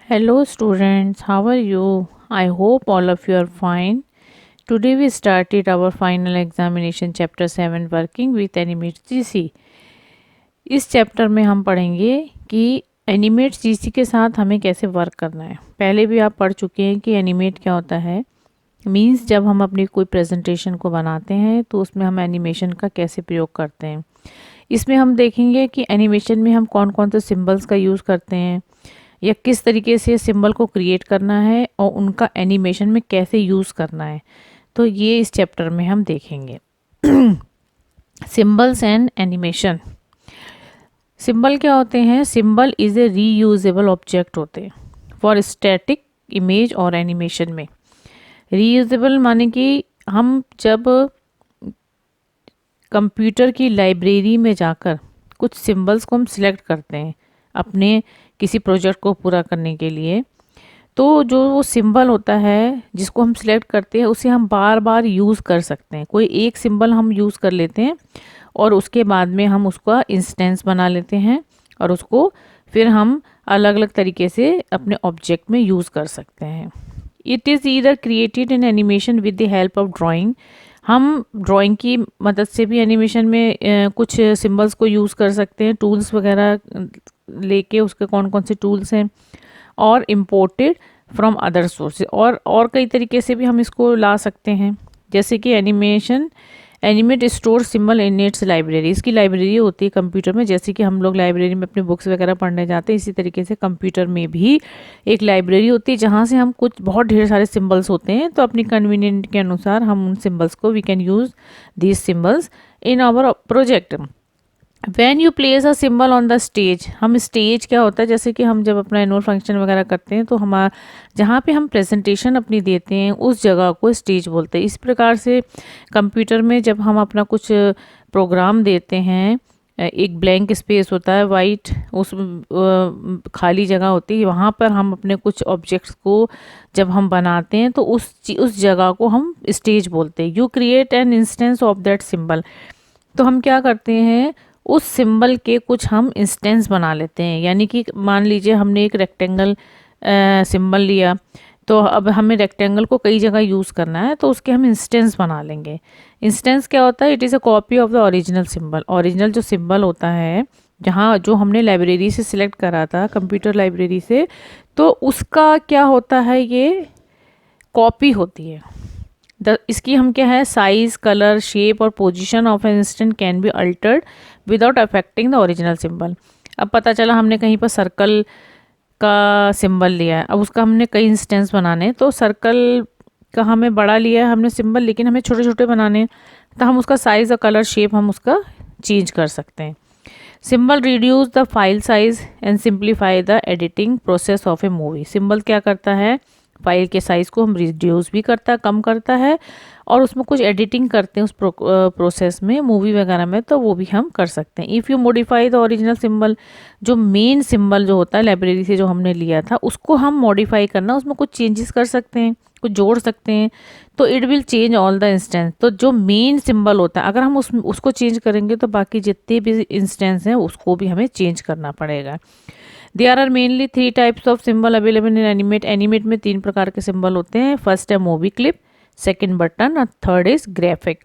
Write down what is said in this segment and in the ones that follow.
Hello students, how are you? I hope all of you are fine. Today we started our final examination chapter 7 working with Animate GC. इस chapter में हम पढ़ेंगे कि animate GC के साथ हमें कैसे वर्क करना है। पहले भी आप पढ़ चुके हैं कि एनिमेट क्या होता है। मीन्स जब हम अपनी कोई प्रेजेंटेशन को बनाते हैं तो उसमें हम एनिमेशन का कैसे प्रयोग करते हैं। इसमें हम देखेंगे कि एनिमेशन में हम कौन कौन से सिंबल्स का यूज़ करते हैं या किस तरीके से सिंबल को क्रिएट करना है और उनका एनिमेशन में कैसे यूज़ करना है। तो ये इस चैप्टर में हम देखेंगे। Symbols and animation. सिंबल क्या होते हैं? Symbol is a reusable object होते हैं फॉर स्टैटिक इमेज और एनिमेशन में। रीयूजेबल माने कि हम जब कंप्यूटर की लाइब्रेरी में जाकर कुछ सिंबल्स को हम सिलेक्ट करते हैं अपने किसी प्रोजेक्ट को पूरा करने के लिए, तो जो वो सिंबल होता है जिसको हम सिलेक्ट करते हैं उसे हम बार बार यूज़ कर सकते हैं। कोई एक सिंबल हम यूज़ कर लेते हैं और उसके बाद में हम उसका इंस्टेंस बना लेते हैं और उसको फिर हम अलग अलग तरीके से अपने ऑब्जेक्ट में यूज़ कर सकते हैं। It is either created in animation with the help of drawing. हम ड्राइंग की मदद से भी एनिमेशन में कुछ सिंबल्स को यूज़ कर सकते हैं। टूल्स वगैरह लेके उसके कौन कौन से टूल्स हैं, और इम्पोर्टेड फ्रॉम अदर सोर्सेज, और कई तरीके से भी हम इसको ला सकते हैं। जैसे कि animate store symbol in its library. इसकी लाइब्रेरी होती है कंप्यूटर में, जैसे कि हम लोग लाइब्रेरी में अपने बुक्स वगैरह पढ़ने जाते हैं, इसी तरीके से कंप्यूटर में भी एक लाइब्रेरी होती है जहाँ से हम कुछ बहुत ढेर सारे सिंबल्स होते हैं, तो अपनी कन्वीनियंट के अनुसार हम उन सिंबल्स को we can use these symbols in our project. When you place a symbol on the stage. हम स्टेज क्या होता है, जैसे कि हम जब अपना एनुअल फंक्शन वगैरह करते हैं तो हमारा जहाँ पे हम प्रेजेंटेशन अपनी देते हैं उस जगह को स्टेज बोलते हैं। इस प्रकार से कंप्यूटर में जब हम अपना कुछ प्रोग्राम देते हैं, एक ब्लैंक स्पेस होता है वाइट, उस खाली जगह होती है, वहाँ पर हम अपने कुछ ऑब्जेक्ट्स को जब हम बनाते हैं तो उस जगह को हम स्टेज बोलते हैं। You create an instance of that symbol. तो हम क्या करते हैं, उस सिंबल के कुछ हम इंस्टेंस बना लेते हैं। यानी कि मान लीजिए हमने एक रेक्टेंगल सिंबल लिया, तो अब हमें रेक्टेंगल को कई जगह यूज़ करना है तो उसके हम इंस्टेंस बना लेंगे। इंस्टेंस क्या होता है? It is a copy of the original symbol. Original जो सिंबल होता है, जहाँ जो हमने लाइब्रेरी से सिलेक्ट करा था कंप्यूटर लाइब्रेरी से, तो उसका क्या होता है, ये कॉपी होती है। इसकी हम क्या है, साइज, कलर, शेप और position of an instant can be altered without affecting the original symbol. अब पता चला हमने कहीं पर सर्कल का सिंबल लिया है, अब उसका हमने कई इंस्टेंस बनाने, तो सर्कल का हमें बड़ा लिया है हमने सिंबल, लेकिन हमें छोटे छोटे बनाने हैं, तो हम उसका साइज़ और कलर, शेप हम उसका चेंज कर सकते हैं। Symbol reduce the file size and simplify the editing process of A movie. Symbol क्या करता है, फाइल के साइज़ को हम रिड्यूस भी करता है, कम करता है, और उसमें कुछ एडिटिंग करते हैं उस प्रोसेस में, मूवी वगैरह में, तो वो भी हम कर सकते हैं। If you modify the original symbol, जो मेन सिंबल जो होता है लाइब्रेरी से जो हमने लिया था उसको हम मॉडिफाई करना, उसमें कुछ चेंजेस कर सकते हैं, कुछ जोड़ सकते हैं, तो it will change all the instance. तो जो मेन सिंबल होता है अगर हम उसको चेंज करेंगे तो बाकी जितने भी इंस्टेंस हैं उसको भी हमें चेंज करना पड़ेगा। There are mainly 3 types of symbol available in Animate. Animate में 3 प्रकार के सिंबल होते हैं। फर्स्ट है मूवी क्लिप, सेकंड बटन और थर्ड इज ग्राफिक।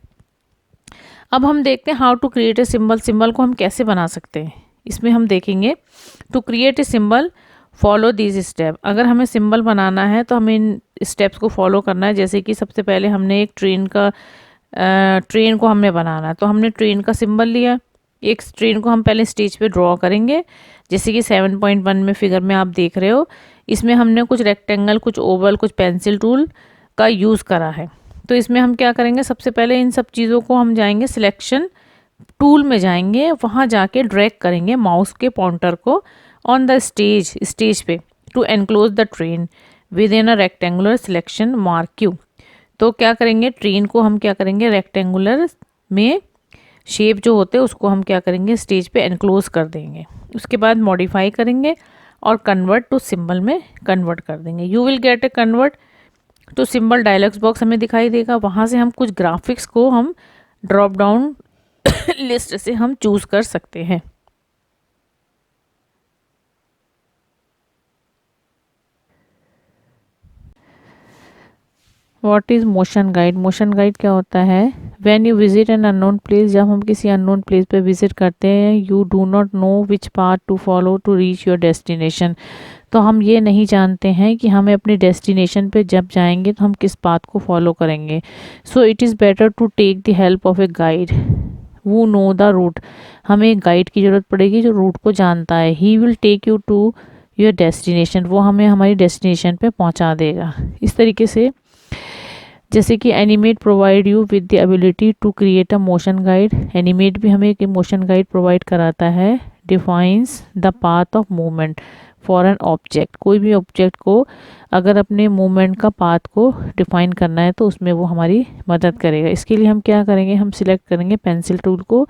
अब हम देखते हैं how to create a symbol. Symbol को हम कैसे बना सकते हैं, इसमें हम देखेंगे। To create a symbol follow these step. अगर हमें सिंबल बनाना है तो हमें इन स्टेप्स को फॉलो करना है। जैसे कि सबसे पहले हमने एक ट्रेन को हमने बनाना है, तो हमने ट्रेन का सिंबल लिया। एक ट्रेन को हम पहले स्टेज पे ड्रॉ करेंगे, जैसे कि 7.1 में फिगर में आप देख रहे हो। इसमें हमने कुछ रेक्टेंगल, कुछ ओवल, कुछ पेंसिल टूल का यूज़ करा है। तो इसमें हम क्या करेंगे, सबसे पहले इन सब चीज़ों को हम जाएंगे सिलेक्शन टूल में, जाएंगे वहाँ जाके ड्रैग करेंगे माउस के पॉइंटर को ऑन द स्टेज पे to enclose the train within a rectangular selection marquee. तो क्या करेंगे, ट्रेन को हम क्या करेंगे, रेक्टेंगुलर में शेप जो होते हैं उसको हम क्या करेंगे, स्टेज पे एनक्लोज कर देंगे। उसके बाद मॉडिफाई करेंगे और कन्वर्ट टू सिंबल में कन्वर्ट कर देंगे। You will get a convert to symbol dialogs box हमें दिखाई देगा। वहाँ से हम कुछ ग्राफिक्स को हम ड्रॉप डाउन लिस्ट से हम चूज़ कर सकते हैं। What is motion guide? Motion guide क्या होता है? When you visit an unknown place, जब हम किसी अननोन प्लेस पे विजिट करते हैं, you do not know which path to follow to reach your destination. तो हम ये नहीं जानते हैं कि हमें अपने डेस्टिनेशन पे जब जाएंगे तो हम किस पाथ को फॉलो करेंगे। So it is better to take the help of a guide who know the route. हमें एक गाइड की ज़रूरत पड़ेगी जो रूट को जानता है। He will take you to your destination, वो हमें हमारी डेस्टिनेशन पे पहुंचा देगा। इस तरीके से जैसे कि Animate provide you with the ability to create a motion guide. Animate भी हमें एक मोशन गाइड प्रोवाइड कराता है। Defines the path of movement for an object, कोई भी ऑब्जेक्ट को अगर अपने मूवमेंट का पाथ को डिफाइन करना है तो उसमें वो हमारी मदद करेगा। इसके लिए हम क्या करेंगे, हम सिलेक्ट करेंगे पेंसिल टूल को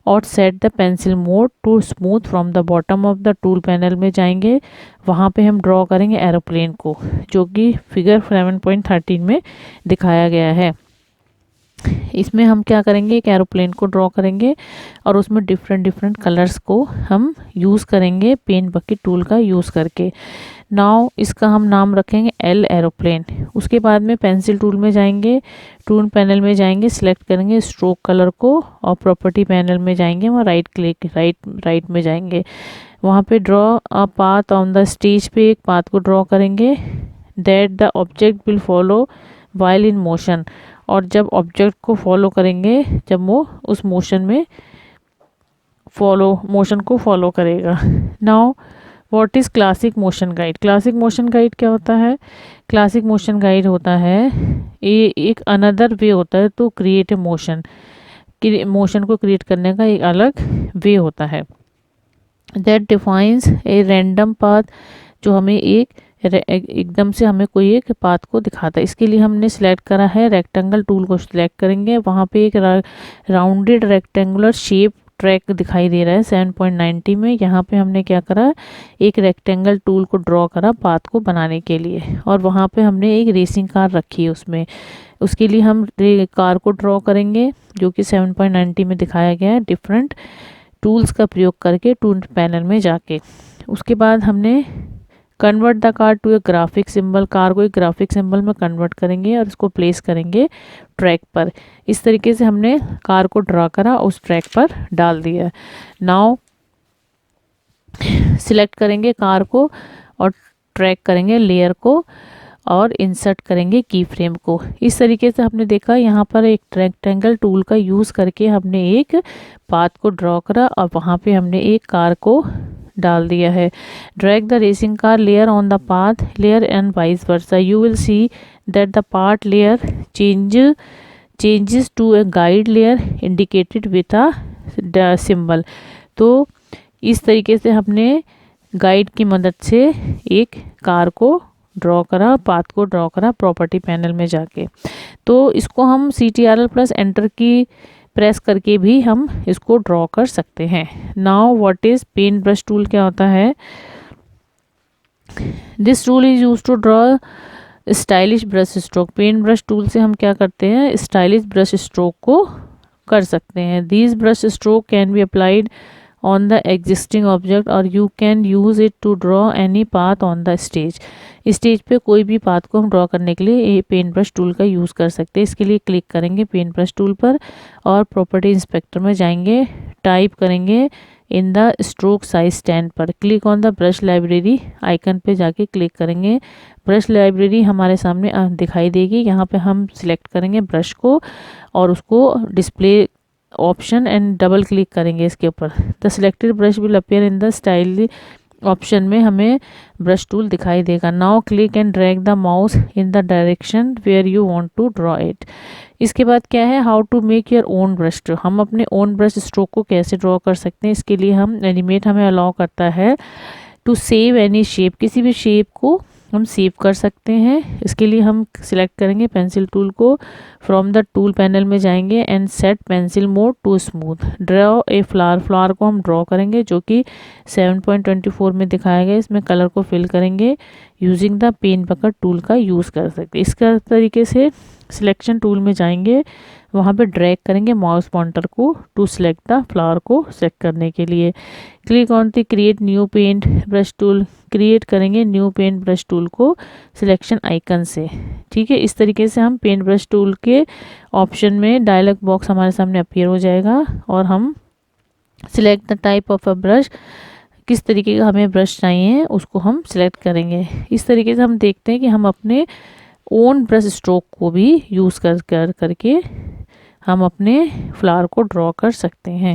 और set the pencil mode to smooth from the bottom of the tool panel में जाएंगे। वहाँ पे हम ड्रॉ करेंगे एरोप्लेन को, जो कि फिगर 7.13 में दिखाया गया है। इसमें हम क्या करेंगे, एक एरोप्लेन को ड्रॉ करेंगे और उसमें डिफरेंट डिफरेंट कलर्स को हम यूज़ करेंगे पेंट बकेट टूल का यूज़ करके। नाउ इसका हम नाम रखेंगे एल एरोप्लेन। उसके बाद में पेंसिल टूल में जाएंगे, टूल पैनल में जाएंगे, सिलेक्ट करेंगे स्ट्रोक कलर को और प्रॉपर्टी पैनल में जाएंगे, वहाँ राइट क्लिक राइट में जाएंगे। वहाँ पे draw a path on the stage पे एक पाथ को ड्रॉ करेंगे that the object will follow while in motion. और जब ऑब्जेक्ट को फॉलो करेंगे, जब वो उस मोशन को फॉलो करेगा। Now what is classic motion guide? Classic motion guide क्या होता है? क्लासिक मोशन गाइड होता है ये एक अनदर वे होता है तो क्रिएट ए मोशन, मोशन को क्रिएट करने का एक अलग वे होता है। That defines a random path, जो हमें एकदम से हमें कोई एक पाथ को दिखाता है। इसके लिए हमने सिलेक्ट करा है रेक्टेंगल टूल को सिलेक्ट करेंगे। वहाँ पे एक राउंडेड रेक्टेंगुलर शेप ट्रैक दिखाई दे रहा है 7.90 में। यहाँ पे हमने क्या करा, एक रेक्टेंगल टूल को ड्रॉ करा पाथ को बनाने के लिए, और वहाँ पे हमने एक रेसिंग कार रखी है उसमें। उसके लिए हम कार को ड्रॉ करेंगे जो कि 7.90 में दिखाया गया है डिफरेंट टूल्स का प्रयोग करके टूल पैनल में जाके। उसके बाद हमने convert the car to a graphic symbol, car को एक ग्राफिक सिंबल में कन्वर्ट करेंगे और इसको प्लेस करेंगे ट्रैक पर। इस तरीके से हमने कार को ड्रा करा, उस ट्रैक पर डाल दिया। नाउ सिलेक्ट करेंगे कार को और ट्रैक करेंगे लेयर को और इंसर्ट करेंगे की फ्रेम को। इस तरीके से हमने देखा यहाँ पर एक रेक्टेंगल टूल का यूज़ करके हमने एक पाथ को ड्रॉ करा और वहाँ पे हमने एक कार को डाल दिया है। Drag the racing car layer on the path layer and vice versa. You will see that the path layer changes to a guide layer indicated with a symbol. तो इस तरीके से हमने गाइड की मदद से एक कार को ड्रॉ करा, पाथ को ड्रॉ करा प्रॉपर्टी पैनल में जाके। तो इसको हम CTRL+ एंटर की प्रेस करके भी हम इसको ड्रॉ कर सकते हैं। Now what is paint brush tool? क्या होता है? This tool is use to draw stylish brush stroke. Paint brush tool से हम क्या करते हैं, स्टाइलिश ब्रश स्ट्रोक को कर सकते हैं। These brush stroke can be applied on the existing object or you can use it to draw any path on the stage। Stage पे कोई भी पाथ को हम ड्रॉ करने के लिए ये पेंट ब्रश टूल का यूज़ कर सकते हैं। इसके लिए क्लिक करेंगे पेंट ब्रश टूल पर और प्रॉपर्टी इंस्पेक्टर में जाएंगे, टाइप करेंगे in the stroke size stand पर, click on the brush library icon पे जाके क्लिक करेंगे। ब्रश लाइब्रेरी हमारे सामने दिखाई देगी। यहाँ पे हम सिलेक्ट करेंगे ब्रश को और उसको display option and double click करेंगे इसके ऊपर। The selected brush will appear in the style option में हमें ब्रश टूल दिखाई देगा। Now click and drag the mouse in the direction where you want to draw it. इसके बाद क्या है, how to make your own brush stroke. हम अपने ओन ब्रश स्ट्रोक को कैसे ड्रॉ कर सकते हैं, इसके लिए हम एनिमेट हमें अलाउ करता है टू सेव एनी शेप, किसी भी शेप को हम सेव कर सकते हैं। इसके लिए हम सिलेक्ट करेंगे पेंसिल टूल को, फ्रॉम द टूल पैनल में जाएंगे and set pencil mode to smooth. Draw a flower, flower को हम ड्रॉ करेंगे जो कि 7.24 में दिखाया गया। इसमें कलर को फिल करेंगे using the pen bucket tool का यूज़ कर सकते हैं। इसका तरीके से सिलेक्शन टूल में जाएंगे, वहाँ पे ड्रैग करेंगे माउस पॉइंटर को टू सिलेक्ट द फ्लावर को सेलेक्ट करने के लिए। Click on the create new paint brush tool, create करेंगे न्यू पेंट ब्रश टूल को सिलेक्शन आइकन से। ठीक है, इस तरीके से हम पेंट ब्रश टूल के ऑप्शन में डायलॉग बॉक्स हमारे सामने अपीयर हो जाएगा और हम select the type of a brush, किस तरीके का हमें ब्रश चाहिए उसको हम सिलेक्ट करेंगे। इस तरीके से हम देखते हैं कि हम अपने ओन ब्रश स्ट्रोक को भी यूज़ करके हम अपने फ्लावर को ड्रॉ कर सकते हैं।